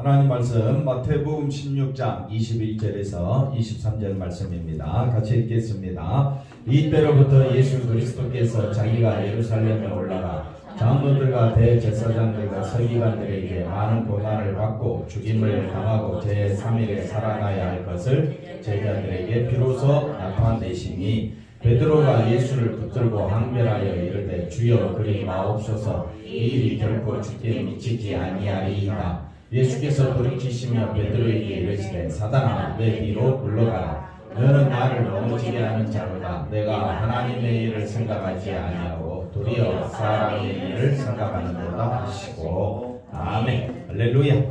하나님 말씀 마태복음 16장 21절에서 23절 말씀입니다. 같이 읽겠습니다. 이때로부터 예수 그리스도께서 자기가 예루살렘에 올라가 장로들과 대제사장들과 서기관들에게 많은 고난을 받고 죽임을 당하고 제3일에 살아나야 할 것을 제자들에게 비로소 나타내시니 베드로가 예수를 붙들고 항변하여 이르되 주여 그리 마옵소서 이 일이 결코 주께 미치지 아니하리이다. 예수께서 돌이키시며 베드로에게 이르시되 사단아 내 뒤로 물러가라. 너는 나를 넘어지게 하는 자로다. 내가 하나님의 일을 생각하지 아니하고 도리어 사람의 일을 생각하는도다 하시고. 아멘. 할렐루야.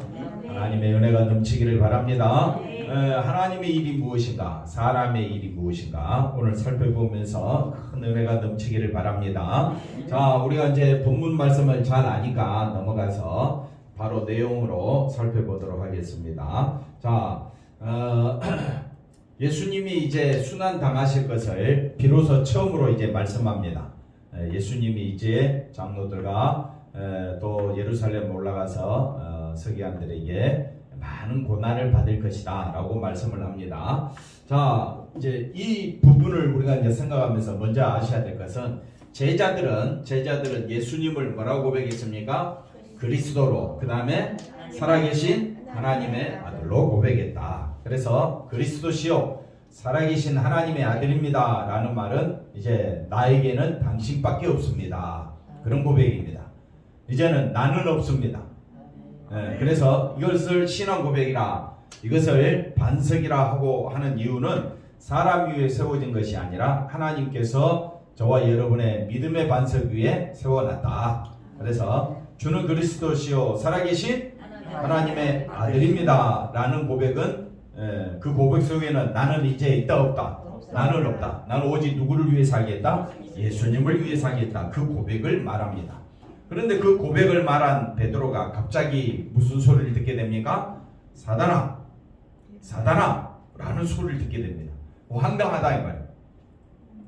하나님의 은혜가 넘치기를 바랍니다. 하나님의 일이 무엇인가, 사람의 일이 무엇인가 오늘 살펴보면서 큰 은혜가 넘치기를 바랍니다. 자, 우리가 이제 본문 말씀을 잘 아니까 넘어가서 바로 내용으로 살펴보도록 하겠습니다. 자, 예수님이 이제 순환 당하실 것을 비로소 처음으로 이제 말씀합니다. 예수님이 이제 장로들과 또 예루살렘 올라가서 서기관들에게 많은 고난을 받을 것이다 라고 말씀을 합니다. 자, 이제 이 부분을 우리가 이제 생각하면서 먼저 아셔야 될 것은 제자들은 예수님을 뭐라고 고백했습니까? 그리스도로, 그 다음에 살아계신 하나님의 아들로 고백했다. 그래서 그리스도시요 살아계신 하나님의 아들입니다 라는 말은 이제 나에게는 당신밖에 없습니다. 그런 고백입니다. 이제는 나는 없습니다. 그래서 이것을 신앙 고백이라, 이것을 반석이라 하고 하는 이유는 사람 위에 세워진 것이 아니라 하나님께서 저와 여러분의 믿음의 반석 위에 세워놨다. 그래서 주는 그리스도시요 살아계신 하나님의 아들입니다 라는 고백은 그 고백 속에는 나는 이제 있다 없다, 나는 없다, 나는 오직 누구를 위해 살겠다? 예수님을 위해 살겠다. 그 고백을 말합니다. 그런데 그 고백을 말한 베드로가 갑자기 무슨 소리를 듣게 됩니까? 사단아, 사단아 라는 소리를 듣게 됩니다. 황당하다 이 말이에요.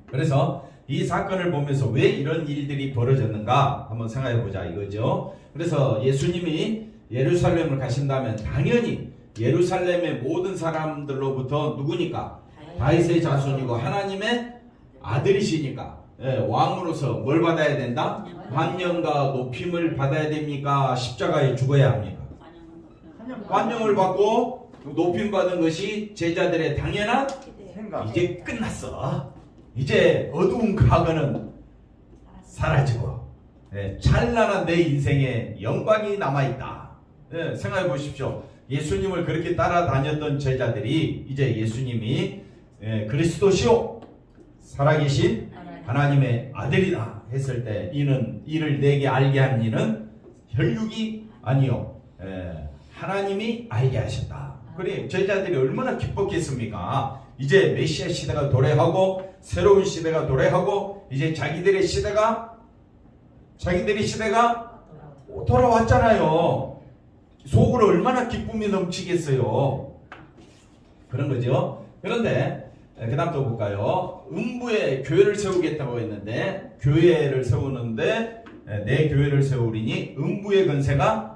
그래서 이 사건을 보면서 왜 이런 일들이 벌어졌는가 한번 생각해 보자 이거죠. 그래서 예수님이 예루살렘을 가신다면 당연히 예루살렘의 모든 사람들로부터 누구니까? 다윗의 자손이고 하나님의 아들이시니까 왕으로서 뭘 받아야 된다? 환영과 높임을 받아야 됩니까? 십자가에 죽어야 합니까? 환영을 받고 높임 받은 것이 제자들의 당연한 생각. 이제 끝났어. 이제 어두운 과거는 사라지고 찬란한 내 인생에 영광이 남아있다. 생각해 보십시오. 예수님을 그렇게 따라다녔던 제자들이 이제 예수님이 그리스도시요 살아계신 하나님의 아들이다 했을 때 이를 내게 알게 한 이는 혈육이 아니요 하나님이 알게 하셨다. 그래 제자들이 얼마나 기뻤겠습니까? 이제 메시아 시대가 도래하고 새로운 시대가 도래하고 이제 자기들의 시대가 돌아왔잖아요. 속으로 얼마나 기쁨이 넘치겠어요. 그런 거죠. 그런데 그 다음 또 볼까요? 음부에 교회를 세우겠다고 했는데 교회를 세우는데 내 교회를 세우리니 음부의 권세가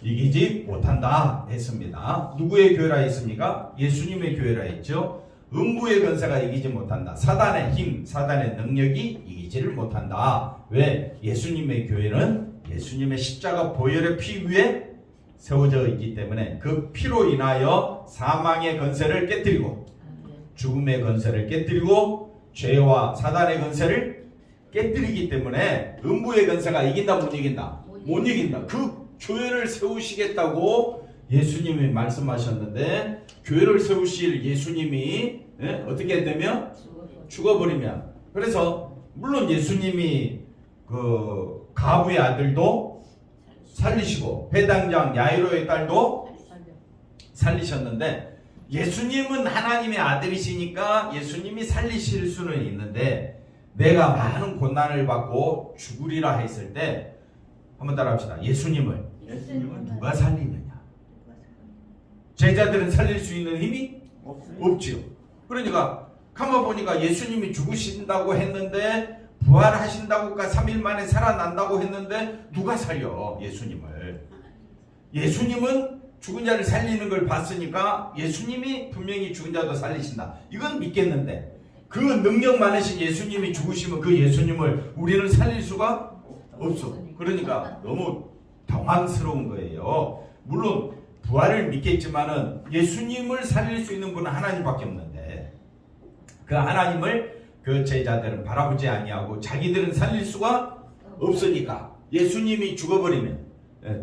이기지 못한다 했습니다. 누구의 교회라 했습니까? 예수님의 교회라 했죠. 음부의 권세가 이기지 못한다. 사단의 힘, 사단의 능력이 이기지를 못한다. 왜? 예수님의 교회는 예수님의 십자가 보혈의 피 위에 세워져 있기 때문에 그 피로 인하여 사망의 권세를 깨뜨리고 죽음의 권세를 깨뜨리고 죄와 사단의 권세를 깨뜨리기 때문에 음부의 권세가 이긴다 못 이긴다? 못 이긴다. 그 교회를 세우시겠다고 예수님이 말씀하셨는데 교회를 세우실 예수님이 어떻게 되면 죽어버리면, 그래서 물론 예수님이 그 가부의 아들도 살리시고 회당장 야이로의 딸도 살리셨는데 예수님은 하나님의 아들이시니까 예수님이 살리실 수는 있는데 내가 많은 고난을 받고 죽으리라 했을 때 한번 따라합시다. 예수님을 누가 살리느냐? 제자들은 살릴 수 있는 힘이 없지요. 그러니까 가만 보니까 예수님이 죽으신다고 했는데 부활하신다고 3일 만에 살아난다고 했는데 누가 살려 예수님을? 예수님은 죽은 자를 살리는 걸 봤으니까 예수님이 분명히 죽은 자도 살리신다. 이건 믿겠는데 그 능력 많으신 예수님이 죽으시면 그 예수님을 우리는 살릴 수가 없어. 그러니까 너무 당황스러운 거예요. 물론 부활을 믿겠지만은 예수님을 살릴 수 있는 분은 하나님밖에 없는데 그 하나님을 그 제자들은 바라보지 아니하고 자기들은 살릴 수가 없으니까 예수님이 죽어버리면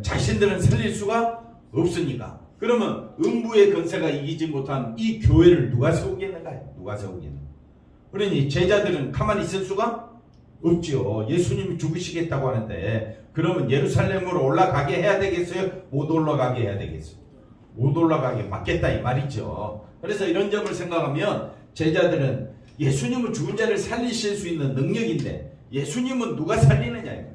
자신들은 살릴 수가 없으니까 그러면 음부의 권세가 이기지 못한 이 교회를 누가 세우겠는가요? 누가 세우겠는가? 그러니 제자들은 가만히 있을 수가 없죠. 예수님이 죽으시겠다고 하는데 그러면 예루살렘으로 올라가게 해야 되겠어요? 못 올라가게 해야 되겠어요? 못 올라가게 맞겠다 이 말이죠. 그래서 이런 점을 생각하면 제자들은 예수님은 죽은 자를 살리실 수 있는 능력인데 예수님은 누가 살리느냐.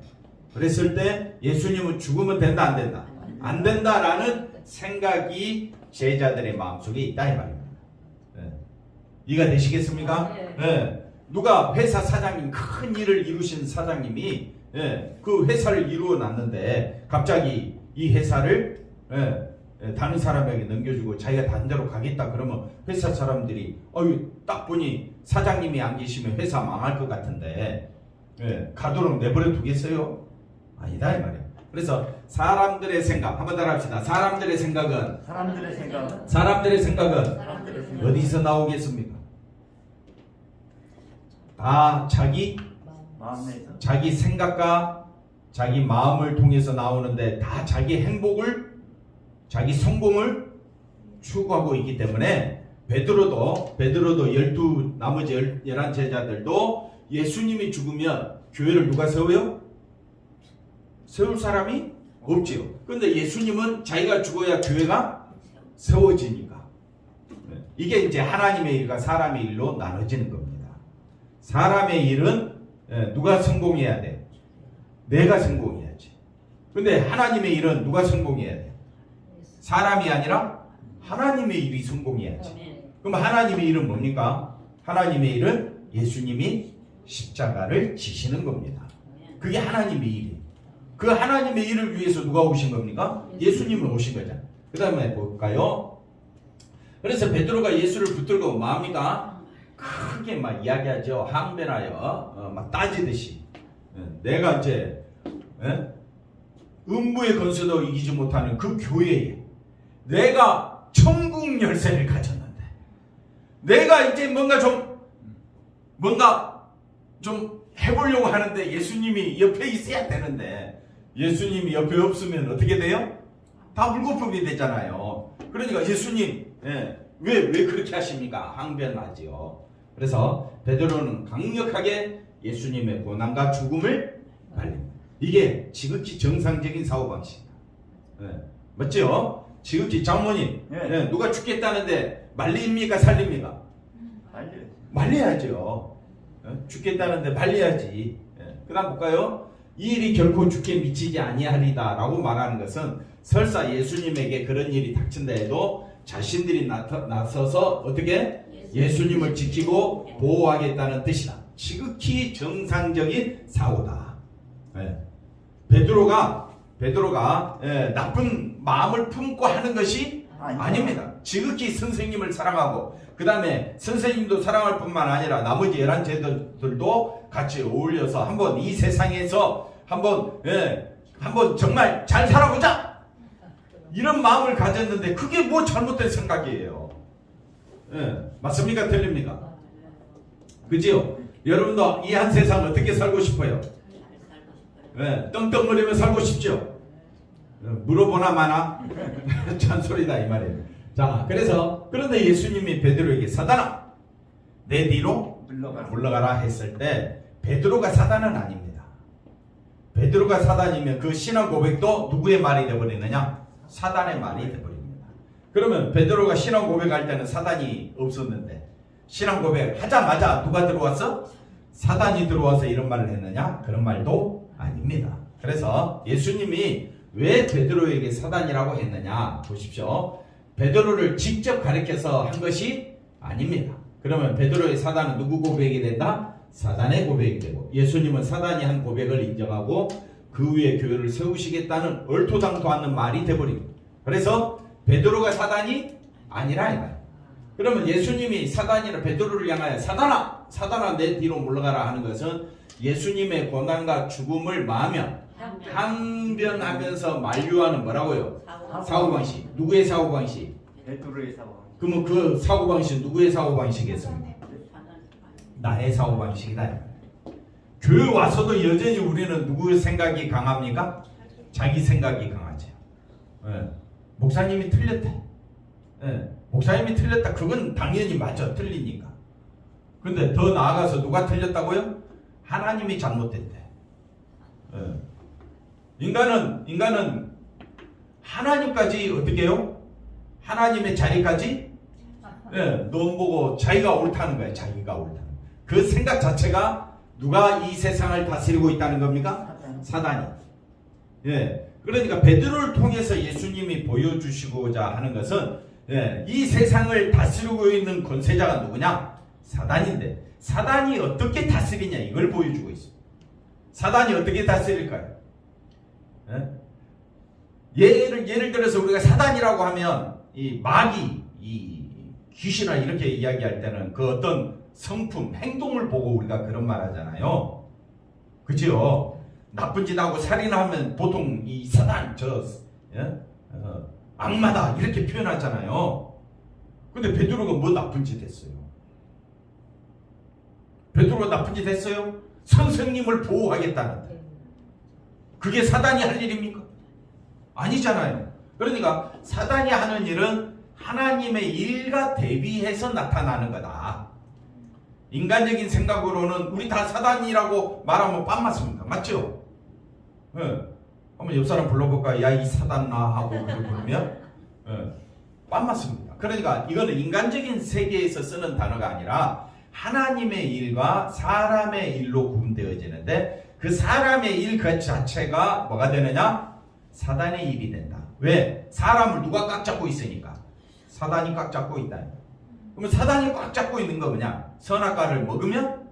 그랬을 때 예수님은 죽으면 된다 안 된다? 안 된다라는 생각이 제자들의 마음속에 있다 이 말입니다. 네. 이해가 되시겠습니까? 네. 누가 회사 사장님 큰 일을 이루신 사장님이 그 회사를 이루어 놨는데 갑자기 이 회사를 다른 사람에게 넘겨주고 자기가 다른 데로 가겠다 그러면 회사 사람들이 딱 보니 사장님이 안 계시면 회사 망할 것 같은데 가도록 내버려 두겠어요? 아니다 이 말이에요. 그래서 사람들의 생각 한번 따라 합시다. 사람들의 생각은 어디서 나오겠습니까? 다 자기 생각과 자기 마음을 통해서 나오는데 다 자기 행복을 자기 성공을 추구하고 있기 때문에 베드로도 나머지 11 제자들도 예수님이 죽으면 교회를 누가 세워요? 세울 사람이 없지요. 그런데 예수님은 자기가 죽어야 교회가 세워지니까 이게 이제 하나님의 일과 사람의 일로 나눠지는 겁니다. 사람의 일은 누가 성공해야 돼? 내가 성공해야지. 근데 하나님의 일은 누가 성공해야 돼? 사람이 아니라 하나님의 일이 성공해야지. 그럼 하나님의 일은 뭡니까? 하나님의 일은 예수님이 십자가를 지시는 겁니다. 그게 하나님의 일이에요. 그 하나님의 일을 위해서 누가 오신 겁니까? 예수님은 오신 거잖아요. 그 다음에 볼까요? 그래서 베드로가 예수를 붙들고 뭐합니까? 크게 막 이야기하죠. 항변하여 막 따지듯이 내가 이제 음부의 권세도 이기지 못하는 그 교회에 내가 천국 열쇠를 가졌는데 내가 이제 뭔가 좀 해보려고 하는데 예수님이 옆에 있어야 되는데 예수님이 옆에 없으면 어떻게 돼요? 다 물거품이 되잖아요. 그러니까 예수님 왜 그렇게 하십니까? 항변하지요. 그래서 베드로는 강력하게 예수님의 고난과 죽음을 말립니다. 이게 지극히 정상적인 사고방식이다. 맞죠? 지극히 장모님 누가 죽겠다는데 말립니까? 살립니까? 말려야죠. 죽겠다는데 말려야지. 그 다음 볼까요? 이 일이 결코 죽게 미치지 아니하리다 라고 말하는 것은 설사 예수님에게 그런 일이 닥친다 해도 자신들이 나서서 어떻게 예수님을 지키고 보호하겠다는 뜻이다. 지극히 정상적인 사고다. 베드로가 나쁜 마음을 품고 하는 것이 아닙니다. 지극히 선생님을 사랑하고 그 다음에 선생님도 사랑할 뿐만 아니라 나머지 11제자들도 같이 어울려서 한번 이 세상에서 한번 정말 잘 살아보자 이런 마음을 가졌는데 그게 뭐 잘못된 생각이에요. 맞습니까? 틀립니까? 그지요? 여러분도 이 한 세상 어떻게 살고 싶어요? 떵떵거리며 살고 싶죠? 물어보나 마나? 잔소리다 이 말이에요. 자, 그런데 예수님이 베드로에게 사단아 내 뒤로 물러가라 했을 때 베드로가 사단은 아닙니다. 베드로가 사단이면 그 신앙 고백도 누구의 말이 되어버리느냐? 사단의 말이 되어버립니다. 그러면 베드로가 신앙 고백할 때는 사단이 없었는데 신앙 고백 하자마자 누가 들어왔어? 사단이 들어와서 이런 말을 했느냐? 그런 말도 아닙니다. 그래서 예수님이 왜 베드로에게 사단이라고 했느냐? 보십시오. 베드로를 직접 가리켜서 한 것이 아닙니다. 그러면 베드로의 사단은 누구 고백이 된다? 사단의 고백이 되고 예수님은 사단이 한 고백을 인정하고 그 위에 교회를 세우시겠다는 얼토당토 않는 말이 되어버립니다. 그래서 베드로가 사단이 아니라 이거야. 그러면 예수님이 사단이라 베드로를 향하여 사단아 내 뒤로 물러가라 하는 것은 예수님의 고난과 죽음을 마하며 항변하면서 만류하는 뭐라고요? 사고방식. 누구의 사고방식? 베드로의 사고방식. 그러면 그 사고방식 누구의 사고방식이겠습니까? 나의 사고방식이다. 교회 와서도 여전히 우리는 누구의 생각이 강합니까? 자기 생각이 강하죠. 예. 목사님이 틀렸대. 예. 목사님이 틀렸다. 그건 당연히 맞아. 틀리니까. 근데 더 나아가서 누가 틀렸다고요? 하나님이 잘못됐대. 예. 인간은 하나님까지 어떻게 해요? 하나님의 자리까지 넘보고 자기가 옳다는 거예요. 자기가 옳다는 거예요. 그 생각 자체가 누가 이 세상을 다스리고 있다는 겁니까? 사단이. 예. 그러니까 베드로를 통해서 예수님이 보여주시고자 하는 것은 이 세상을 다스리고 있는 권세자가 누구냐? 사단인데 사단이 어떻게 다스리냐 이걸 보여주고 있습니다. 사단이 어떻게 다스릴까요? 예를 들어서 우리가 사단이라고 하면 이 마귀, 이 귀신아 이렇게 이야기할 때는 그 어떤 성품, 행동을 보고 우리가 그런 말 하잖아요. 그죠? 나쁜 짓 하고 살인하면 보통 이 사단, 악마다 이렇게 표현하잖아요. 근데 베드로가 뭐 나쁜 짓 했어요? 베드로가 나쁜 짓 했어요? 선생님을 보호하겠다는데. 그게 사단이 할 일입니까? 아니잖아요. 그러니까 사단이 하는 일은 하나님의 일과 대비해서 나타나는 거다. 인간적인 생각으로는 우리 다 사단이라고 말하면 빤 맞습니다. 맞죠? 예. 한번 옆 사람 불러볼까? 야, 이 사단아 하고 그걸 부르면 빤 맞습니다. 그러니까 이거는 인간적인 세계에서 쓰는 단어가 아니라 하나님의 일과 사람의 일로 구분되어지는데 그 사람의 일 그 자체가 뭐가 되느냐? 사단의 일이 된다. 왜? 사람을 누가 꽉 잡고 있으니까. 사단이 꽉 잡고 있다. 그러면 사단이 꽉 잡고 있는 거 뭐냐? 선악과를 먹으면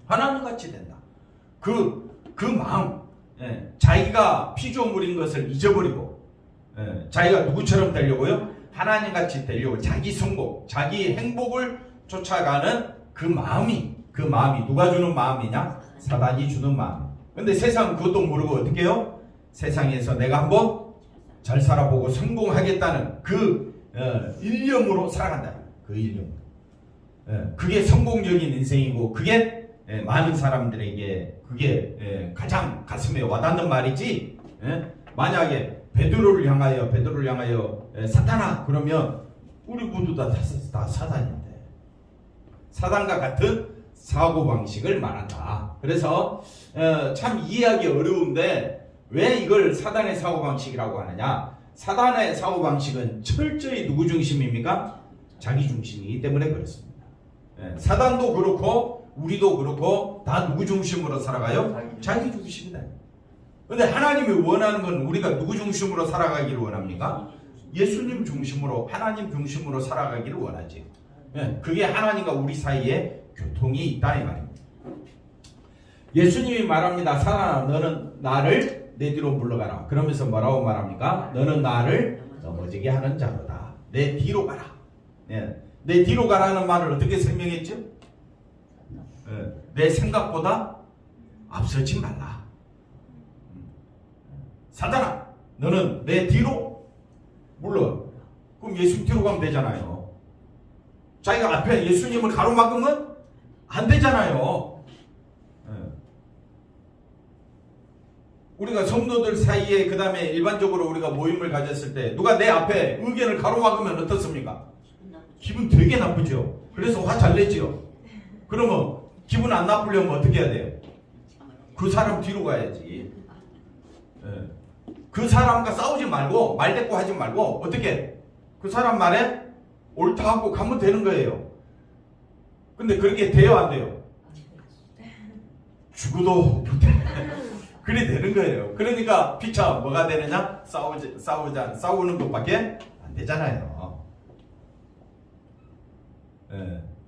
하나님같이 된다. 그 마음, 자기가 피조물인 것을 잊어버리고 자기가 누구처럼 되려고요? 하나님같이 되려고 자기 성공, 자기 행복을 쫓아가는 그 마음이 누가 주는 마음이냐? 사단이 주는 마음. 근데 세상은 그것도 모르고 어떻게 해요? 세상에서 내가 한번 잘 살아보고 성공하겠다는 그 일념으로 살아간다. 그 일념. 그게 성공적인 인생이고 그게 많은 사람들에게 그게 가장 가슴에 와닿는 말이지. 만약에 베드로를 향하여 사탄아 그러면 우리 모두 다 사단인데 사단과 같은 사고방식을 말한다. 그래서 참 이해하기 어려운데 왜 이걸 사단의 사고방식이라고 하느냐? 사단의 사고방식은 철저히 누구 중심입니까? 자기 중심이기 때문에 그렇습니다. 사단도 그렇고 우리도 그렇고 다 누구 중심으로 살아가요? 자기 중심이다. 그런데 하나님이 원하는 건 우리가 누구 중심으로 살아가기를 원합니까? 예수님 중심으로 하나님 중심으로 살아가기를 원하지. 그게 하나님과 우리 사이에 교통이 있다 이 말입니다. 예수님이 말합니다. 사단아 너는 나를 내 뒤로 물러가라. 그러면서 뭐라고 말합니까? 너는 나를 넘어지게 하는 자로다. 내 뒤로 가라. 내 뒤로 가라는 말을 어떻게 설명했죠? 내 생각보다 앞서지 말라. 사단아 너는 내 뒤로 물러가. 그럼 예수님 뒤로 가면 되잖아요. 자기가 앞에 예수님을 가로막으면 안 되잖아요. 우리가 성도들 사이에 그 다음에 일반적으로 우리가 모임을 가졌을 때 누가 내 앞에 의견을 가로막으면 어떻습니까? 기분 되게 나쁘죠. 그래서 화 잘 내죠. 그러면 기분 안 나쁘려면 어떻게 해야 돼요? 그 사람 뒤로 가야지. 그 사람과 싸우지 말고 말대꾸 하지 말고 어떻게 그 사람 말에 옳다 하고 가면 되는 거예요. 근데 그렇게 돼요 안 돼요? 죽어도 못해. 그래 되는 거예요. 그러니까 피차 뭐가 되느냐? 싸우는 것밖에 안 되잖아요.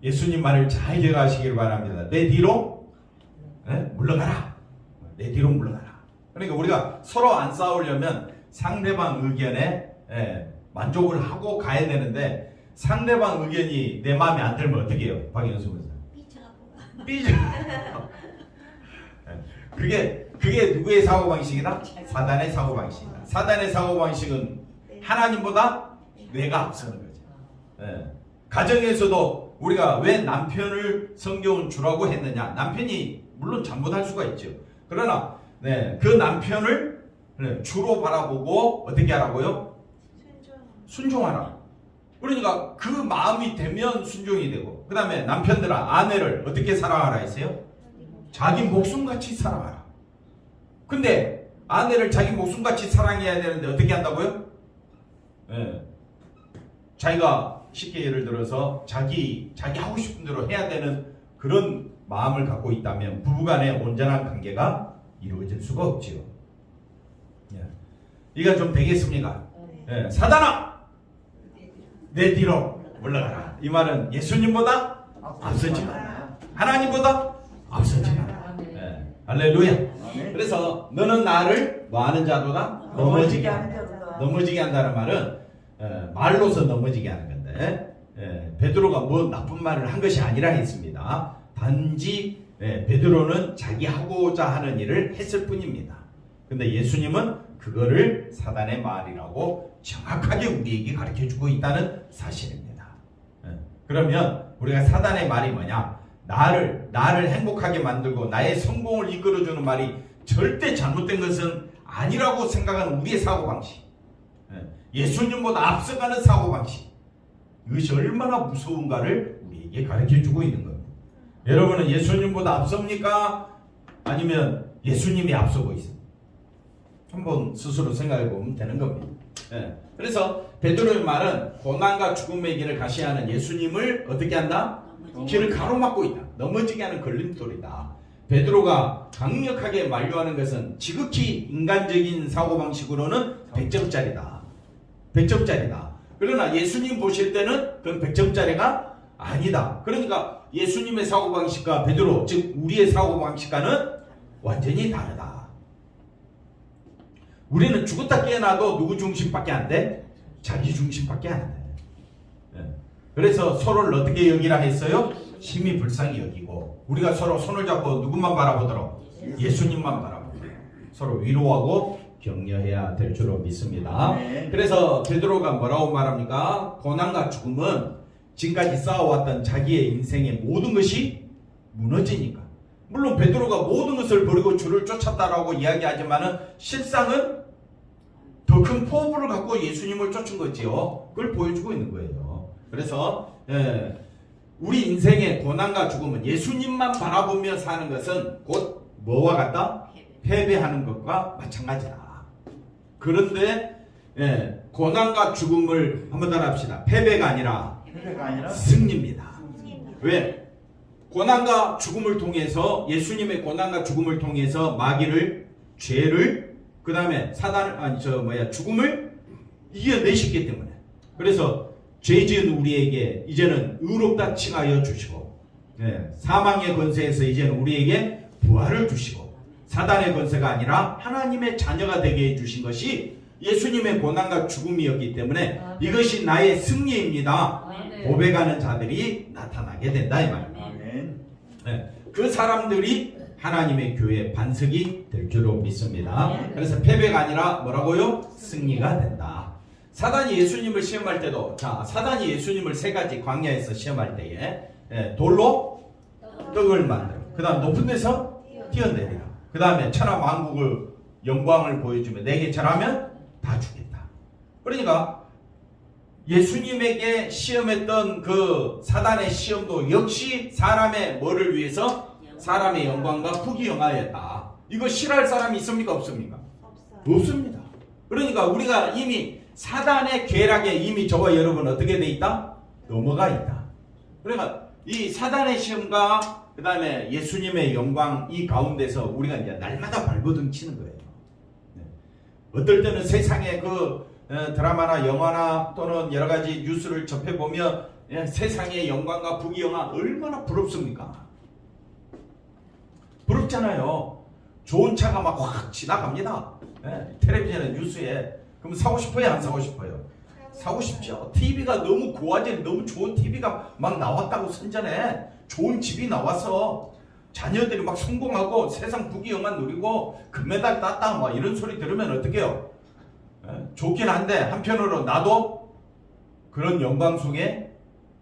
예수님 말을 잘 기억하시길 바랍니다. 내 뒤로 물러가라. 내 뒤로 물러가라. 그러니까 우리가 서로 안 싸우려면 상대방 의견에 만족을 하고 가야 되는데 상대방 의견이 내 마음에 안 들면 어떻게 해요? 박영수 목사. 삐져. 그게 누구의 사고방식이다? 사단의 사고방식이다. 사단의 사고방식은 하나님보다 내가 앞서는 거죠. 예. 가정에서도 우리가 왜 남편을 성경은 주라고 했느냐? 남편이 물론 잘못할 수가 있죠. 그러나 그 남편을 주로 바라보고 어떻게 하라고요? 순종하라. 그러니까 그 마음이 되면 순종이 되고, 그 다음에 남편들아 아내를 어떻게 사랑하라 했어요? 자기 목숨같이 사랑하라. 근데 아내를 자기 목숨같이 사랑해야 되는데 어떻게 한다고요? 자기가 쉽게 예를 들어서 자기 하고 싶은 대로 해야 되는 그런 마음을 갖고 있다면 부부간의 온전한 관계가 이루어질 수가 없지요. 이가 좀 되겠습니까? 사단아 내 뒤로 물러가라. 이 말은 예수님보다 앞서지 마라. 하나님보다 앞서지 마라. 할렐루야. 그래서 너는 나를 뭐 하는 자로다? 넘어지게 한다. 넘어지게 한다는 말은 말로서 넘어지게 하는 건데, 베드로가 뭐 나쁜 말을 한 것이 아니라 했습니다. 단지 베드로는 자기 하고자 하는 일을 했을 뿐입니다. 근데 예수님은 그거를 사단의 말이라고 정확하게 우리에게 가르쳐주고 있다는 사실입니다. 그러면 우리가 사단의 말이 뭐냐? 나를 행복하게 만들고 나의 성공을 이끌어주는 말이 절대 잘못된 것은 아니라고 생각하는 우리의 사고방식, 예수님보다 앞서가는 사고방식, 이것이 얼마나 무서운가를 우리에게 가르쳐주고 있는 겁니다. 여러분은 예수님보다 앞섭니까? 아니면 예수님이 앞서고 있습니까? 한번 스스로 생각해 보면 되는 겁니다. 그래서 베드로의 말은 고난과 죽음의 길을 가시하는 예수님을 어떻게 한다? 길을 가로막고 있다. 넘어지게 하는 걸림돌이다. 베드로가 강력하게 만류하는 것은 지극히 인간적인 사고방식으로는 100점짜리다. 100점짜리다. 그러나 예수님 보실 때는 그건 100점짜리가 아니다. 그러니까 예수님의 사고방식과 베드로, 즉 우리의 사고방식과는 완전히 다르다. 우리는 죽었다 깨어나도 누구 중심밖에 안 돼? 자기 중심밖에 안 돼. 그래서 서로를 어떻게 여기라 했어요? 심히 불쌍히 여기고, 우리가 서로 손을 잡고 누구만 바라보도록? 예수님만 바라보도록 서로 위로하고 격려해야 될 줄로 믿습니다. 그래서 베드로가 뭐라고 말합니까? 고난과 죽음은 지금까지 쌓아왔던 자기의 인생의 모든 것이 무너지니까. 물론 베드로가 모든 것을 버리고 주를 쫓았다라고 이야기하지만은 실상은 더 큰 포부를 갖고 예수님을 쫓은 거지요. 그걸 보여주고 있는 거예요. 그래서 우리 인생의 고난과 죽음은 예수님만 바라보며 사는 것은 곧 뭐와 같다? 패배하는 것과 마찬가지다. 그런데 고난과 죽음을 한번 따라합시다. 패배가 아니라 승리입니다. 왜? 고난과 죽음을 통해서, 예수님의 고난과 죽음을 통해서 마귀를, 죄를, 그 다음에 사단을, 죽음을 이겨내셨기 때문에. 그래서 죄 지은 우리에게 이제는 의롭다 칭하여 주시고, 사망의 권세에서 이제는 우리에게 부활을 주시고, 사단의 권세가 아니라 하나님의 자녀가 되게 해주신 것이 예수님의 고난과 죽음이었기 때문에 이것이 나의 승리입니다. 고백하는 자들이 나타나게 된다 이 말입니다. 그 사람들이 하나님의 교회의 반석이 될 줄로 믿습니다. 그래서 패배가 아니라 뭐라고요? 승리가 된다. 사단이 예수님을 시험할 때도, 사단이 예수님을 세 가지 광야에서 시험할 때에 돌로 떡을 만들어, 그 다음 높은 데서 뛰어내리라, 그 다음에 천하 만국을 영광을 보여주며 내게 절하면 다 주겠다. 그러니까 예수님에게 시험했던 그 사단의 시험도 역시 사람의 뭐를 위해서? 사람의 영광과 부귀영화였다. 이거 싫어할 사람이 있습니까? 없습니까? 없습니다. 그러니까 우리가 이미 사단의 궤락에 이미 저와 여러분 어떻게 돼 있다? 넘어가 있다. 그러니까 이 사단의 시험과 그 다음에 예수님의 영광, 이 가운데서 우리가 이제 날마다 발버둥 치는 거예요. 어떨 때는 세상의 그 드라마나 영화나 또는 여러 가지 뉴스를 접해보면 세상의 영광과 부귀영화 얼마나 부럽습니까? 부럽잖아요. 좋은 차가 막 확 지나갑니다. 텔레비전에 뉴스에. 그럼 사고 싶어요? 안 사고 싶어요? 사고 싶죠. TV가 너무 고화질, 너무 좋은 TV가 막 나왔다고 선전해. 좋은 집이 나와서 자녀들이 막 성공하고 세상 부귀영화 누리고 금메달 땄다 막 이런 소리 들으면 어떡해요? 좋긴 한데 한편으로 나도 그런 영광 속에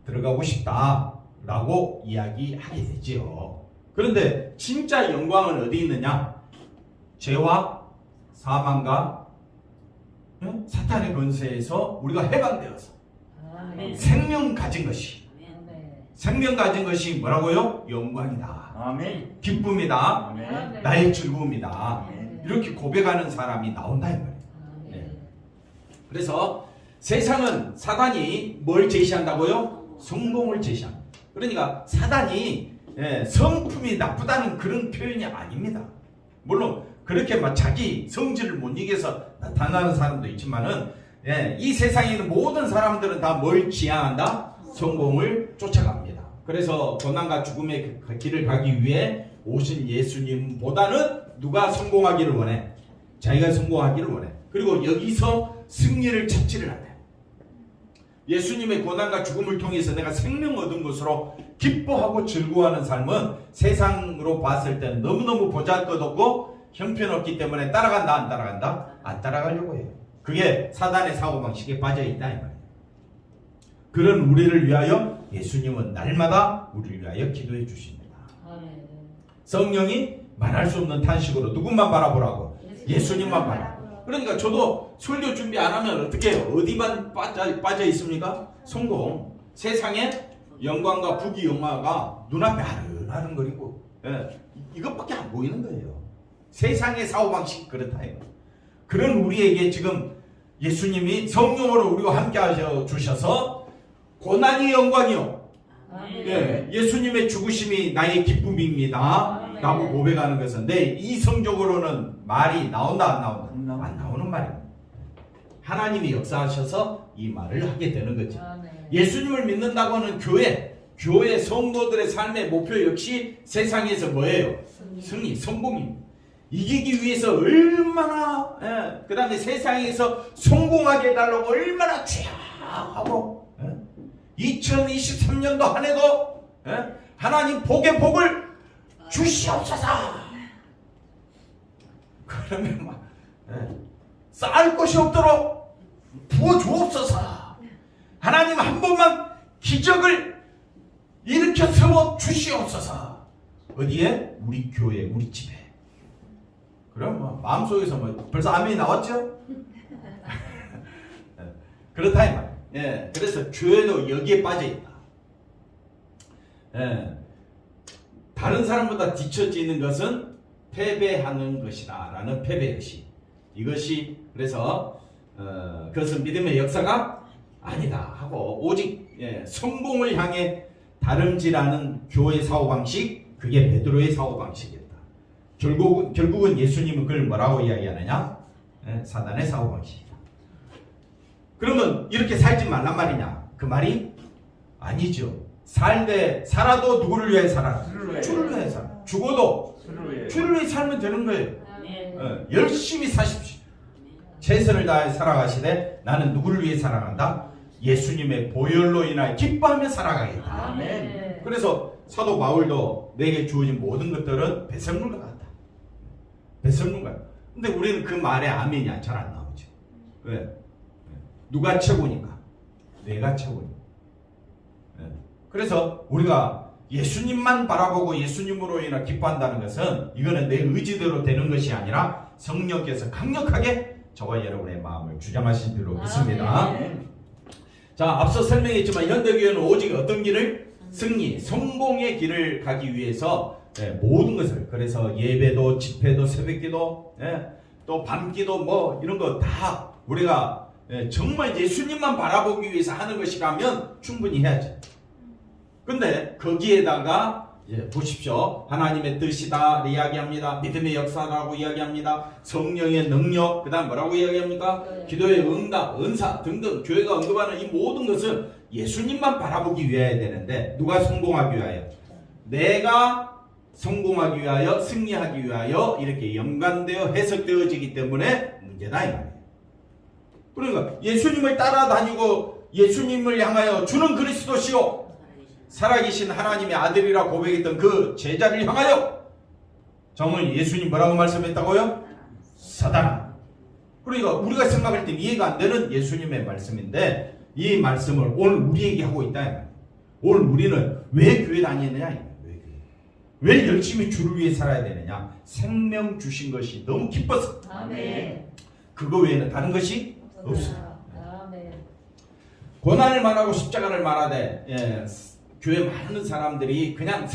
들어가고 싶다라고 이야기하게 되지요. 그런데 진짜 영광은 어디 있느냐? 죄와 사망과 사탄의 권세에서 우리가 해방되어서 생명 가진 것이, 생명 가진 것이 뭐라고요? 영광이다. 아멘. 기쁨이다. 아멘. 나의 즐거움이다. 아멘. 이렇게 고백하는 사람이 나온다 이 말이에요. 네. 그래서 세상은 사단이 뭘 제시한다고요? 성공을 제시합니다. 그러니까 사단이 성품이 나쁘다는 그런 표현이 아닙니다. 물론 그렇게 막 자기 성질을 못 이겨서 나타나는 사람도 있지만은 이 세상에 있는 모든 사람들은 다 뭘 지향한다? 성공을 쫓아갑니다. 그래서 고난과 죽음의 길을 가기 위해 오신 예수님보다는 누가 성공하기를 원해? 자기가 성공하기를 원해. 그리고 여기서 승리를 찾지를 않아요. 예수님의 고난과 죽음을 통해서 내가 생명 얻은 것으로 기뻐하고 즐거워하는 삶은 세상으로 봤을 때는 너무너무 보잘것없고 형편없기 때문에 따라간다 안 따라간다? 안 따라가려고 해요. 그게 사단의 사고방식에 빠져있다 이 말이에요. 그런 우리를 위하여 예수님은 날마다 우리를 위하여 기도해 주십니다. 성령이 말할 수 없는 탄식으로 누구만 바라보라고? 예수님만 바라보라고. 그러니까 저도 설교 준비 안 하면 어떻게 해요? 어디만 빠져 있습니까? 성공. 세상의 영광과 부귀영화가 눈앞에 아른아른거리고 이것밖에 안 보이는 거예요. 세상의 사고방식이 그렇다 이거. 그런 우리에게 지금 예수님이 성령으로 우리와 함께 하셔 주셔서 고난이 영광이요. 예수님의 죽으심이 나의 기쁨입니다. 라고 고백하는 것은 내 이성적으로는 말이 나온다 안 나온다? 안 나오는 말입니다. 하나님이 역사하셔서 이 말을 하게 되는 거죠. 예수님을 믿는다고 하는 교회 성도들의 삶의 목표 역시 세상에서 뭐예요? 승리, 성공입니다. 이기기 위해서 얼마나 그 다음에 세상에서 성공하게 해달라고 얼마나 취하고 2023년도 한 해도 하나님 복의 복을 주시옵소서. 그러면 막 쌓을 것이 없도록 부어주옵소서. 하나님 한 번만 기적을 일으켜 세워 주시옵소서. 어디에? 우리 교회, 우리 집에. 그럼 뭐 마음속에서 뭐 벌써 아멘이 나왔죠? 그렇다 이 말. 그래서 교회도 여기에 빠져 있다. 다른 사람보다 뒤처지는 것은 패배하는 것이다 라는 패배의식. 이것이 그래서 그것은 믿음의 역사가 아니다 하고 오직 성공을 향해 다름질하는 교회 사고방식, 그게 베드로의 사고방식이었다. 결국은 예수님은 그걸 뭐라고 이야기하느냐? 사단의 사고방식이다. 그러면 이렇게 살지 말란 말이냐? 그 말이 아니죠. 살아도 누구를 위해 살아라? 주를 위해 살아. 죽어도 주를 위해 살면 되는 거예요. 열심히 사십시오. 최선을 다해 살아가시되 나는 누구를 위해 살아간다? 예수님의 보혈로 인하여 기뻐하며 살아가겠다. 아멘. 그래서 사도 바울도 내게 주어진 모든 것들은 배설물과 같다. 배설물과 같다. 근데 우리는 그 말에 아멘이 잘 안 나오죠. 왜? 누가 최고니까? 내가 최고니까. 그래서 우리가 예수님만 바라보고 예수님으로 인해 기뻐한다는 것은 이거는 내 의지대로 되는 것이 아니라 성령께서 강력하게 저와 여러분의 마음을 주장하신 줄로 믿습니다. 자, 앞서 설명했지만 현대교회는 오직 어떤 길을? 승리, 성공의 길을 가기 위해서 모든 것을, 그래서 예배도 집회도 새벽기도 또 밤기도 뭐 이런 거 다 우리가 정말 예수님만 바라보기 위해서 하는 것이라면 충분히 해야지. 근데 거기에다가 보십시오. 하나님의 뜻이다 이야기합니다. 믿음의 역사라고 이야기합니다. 성령의 능력, 그 다음 뭐라고 이야기합니까? 기도의 응답, 은사 등등 교회가 언급하는 이 모든 것은 예수님만 바라보기 위해야 되는데 누가 성공하기 위하여? 내가 성공하기 위하여, 승리하기 위하여 이렇게 연관되어 해석되어지기 때문에 문제다 이 말이에요. 그러니까 예수님을 따라다니고 예수님을 향하여 주는 그리스도시요 살아계신 하나님의 아들이라 고백했던 그 제자를 향하여 정말 예수님 뭐라고 말씀했다고요? 사단아. 그러니까 우리가 생각할 때 이해가 안 되는 예수님의 말씀인데 이 말씀을 오늘 우리에게 하고 있다. 오늘 우리는 왜 교회 다니느냐? 왜 열심히 주를 위해 살아야 되느냐? 생명 주신 것이 너무 기뻐서. 아멘. 그거 외에는 다른 것이 없어요. 아멘. 고난을 말하고 십자가를 말하되 교회 많은 사람들이 그냥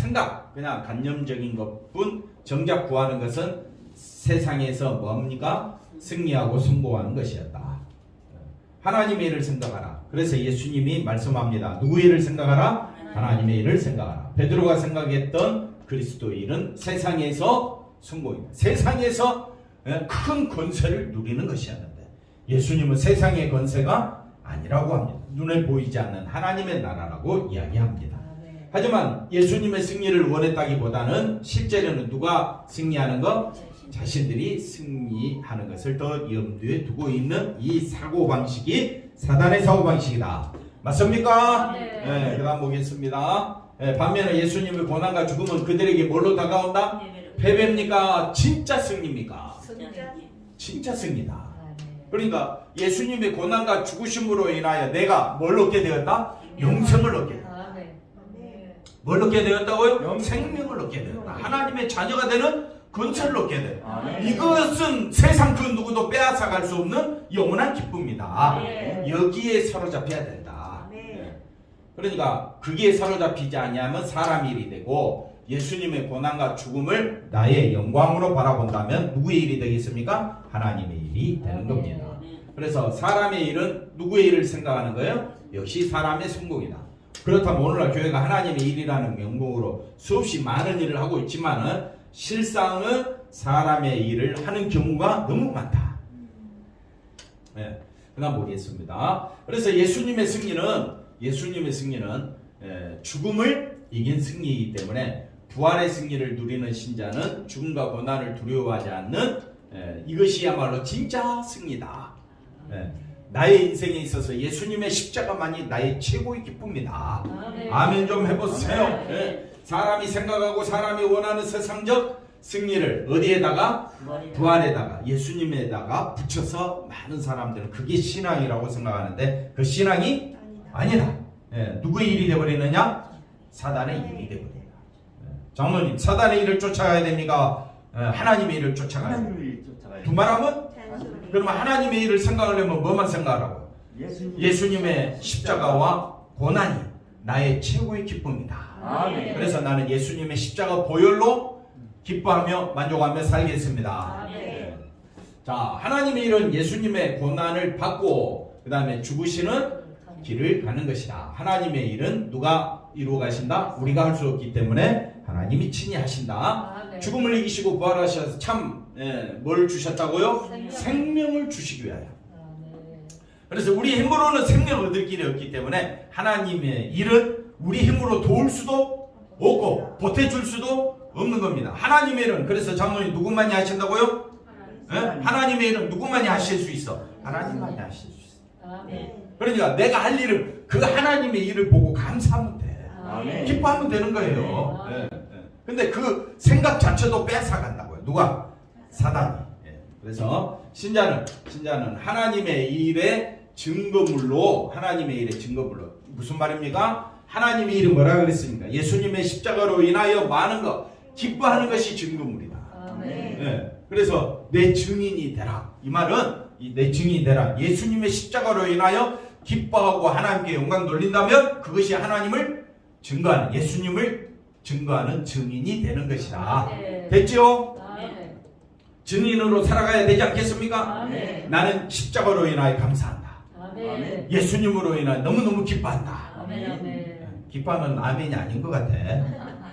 그냥 관념적인 것뿐 정작 구하는 것은 세상에서 뭡니까? 승리하고 성공하는 것이었다. 하나님의 일을 생각하라. 그래서 예수님이 말씀합니다. 누구의 일을 생각하라? 하나님의 일을 생각하라. 베드로가 생각했던 그리스도의 일은 세상에서 성공입니다. 세상에서 큰 권세를 누리는 것이었는데 예수님은 세상의 권세가 아니라고 합니다. 눈에 보이지 않는 하나님의 나라라고 이야기합니다. 하지만 예수님의 승리를 원했다기보다는 실제로는 누가 승리하는 것? 자신들이 승리하는 것을 더 염두에 두고 있는 이 사고방식이 사단의 사고방식이다. 맞습니까? 네, 그 다음 보겠습니다. 반면에 예수님의 고난과 죽음은 그들에게 뭘로 다가온다? 패배입니까? 진짜 승리입니까? 진짜 승리다. 그러니까 예수님의 고난과 죽으심으로 인하여 내가 뭘 얻게 되었다? 영생을 얻게 되었다. 뭘 얻게 되었다고요? 생명을 얻게 되었다. 하나님의 자녀가 되는 권세를 얻게 되었다. 이것은 세상 그 누구도 빼앗아갈 수 없는 영원한 기쁨이다. 여기에 사로잡혀야 된다. 그러니까 그게 사로잡히지 아니하면 사람 일이 되고 예수님의 고난과 죽음을 나의 영광으로 바라본다면 누구의 일이 되겠습니까? 하나님의 일이 되는 겁니다. 그래서 사람의 일은 누구의 일을 생각하는 거예요? 역시 사람의 성공이다. 그렇다면 오늘날 교회가 하나님의 일이라는 명목으로 수없이 많은 일을 하고 있지만은 실상은 사람의 일을 하는 경우가 너무 많다. 네, 그다음 보겠습니다. 그래서 예수님의 승리는 죽음을 이긴 승리이기 때문에 부활의 승리를 누리는 신자는 죽음과 고난을 두려워하지 않는 이것이야말로 진짜 승리다. 나의 인생에 있어서 예수님의 십자가만이 나의 최고의 기쁨이다. 아멘 좀 해보세요. 사람이 생각하고 사람이 원하는 세상적 승리를 어디에다가? 부활에다가 예수님에다가 붙여서 많은 사람들은 그게 신앙이라고 생각하는데 그 신앙이 아니다. 누구의 일이 되어버리느냐? 사단의 일이 되어버린다. 장로님, 사단의 일을 쫓아가야 됩니까? 하나님의 일을 쫓아가야 됩니까? 두 말하면? 그러면 하나님의 일을 생각하려면 뭐만 생각하라고요? 예수님의 십자가와 고난이 나의 최고의 기쁨이다. 아멘. 그래서 나는 예수님의 십자가 보혈로 기뻐하며 만족하며 살겠습니다. 아멘. 자, 하나님의 일은 예수님의 고난을 받고 그 다음에 죽으시는 길을 가는 것이다. 하나님의 일은 누가 이루어 가신다? 우리가 할 수 없기 때문에 하나님이 친히 하신다. 죽음을 이기시고 부활하셔서 참 뭘 주셨다고요? 생명을 주시기 위하여. 그래서 우리 힘으로는 생명을 얻을 길이 없기 때문에 하나님의 일은 우리 힘으로 도울 수도 없고 보태줄 수도 없는 겁니다. 하나님의 일은 그래서 장로님 누구만이 하신다고요? 하나님의 일은 누구만이 하실 수 있어? 하나님만이 하실 수 있어. 그러니까 내가 할 일은 그 하나님의 일을 보고 감사하면 돼. 기뻐하면 되는 거예요. 근데 그 생각 자체도 뺏어간다고요. 누가? 사단이. 그래서 신자는 하나님의 일의 증거물로 무슨 말입니까? 하나님의 일은 뭐라 그랬습니까? 예수님의 십자가로 인하여 많은 것 기뻐하는 것이 증거물이다. 그래서 내 증인이 되라. 이 말은 내 증인이 되라. 예수님의 십자가로 인하여 기뻐하고 하나님께 영광 돌린다면 그것이 하나님을 증거하는 예수님을 증거하는 증인이 되는 것이다. 됐죠? 증인으로 살아가야 되지 않겠습니까? 나는 십자가로 인하여 감사한다. 예수님으로 인하여 너무너무 기뻐한다. 기뻐하면 아멘이 아닌 것 같아.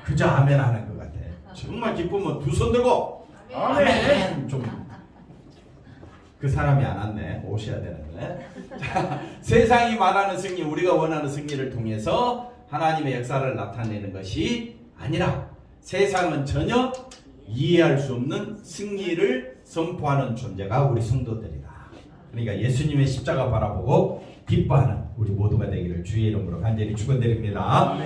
그저 아멘 하는 것 같아. 정말 기쁘면 두 손 들고 아멘 좀. 그 사람이 안 왔네. 오셔야 되는데. 자, 세상이 말하는 승리, 우리가 원하는 승리를 통해서 하나님의 역사를 나타내는 것이 아니라 세상은 전혀 이해할 수 없는 승리를 선포하는 존재가 우리 성도들이다. 그러니까 예수님의 십자가 바라보고 기뻐하는 우리 모두가 되기를 주의 이름으로 간절히 축원드립니다.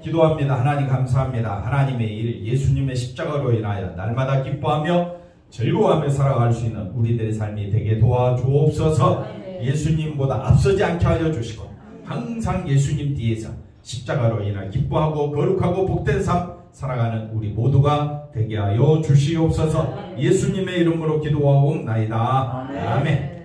기도합니다. 하나님 감사합니다. 하나님의 일 예수님의 십자가로 인하여 날마다 기뻐하며 즐거워하며 살아갈 수 있는 우리들의 삶이 되게 도와주옵소서. 예수님보다 앞서지 않게 하여 주시고 항상 예수님 뒤에서 십자가로 인하여 기뻐하고 거룩하고 복된 삶 살아가는 우리 모두가 되게 하여 주시옵소서. 예수님의 이름으로 기도하옵나이다. 아멘.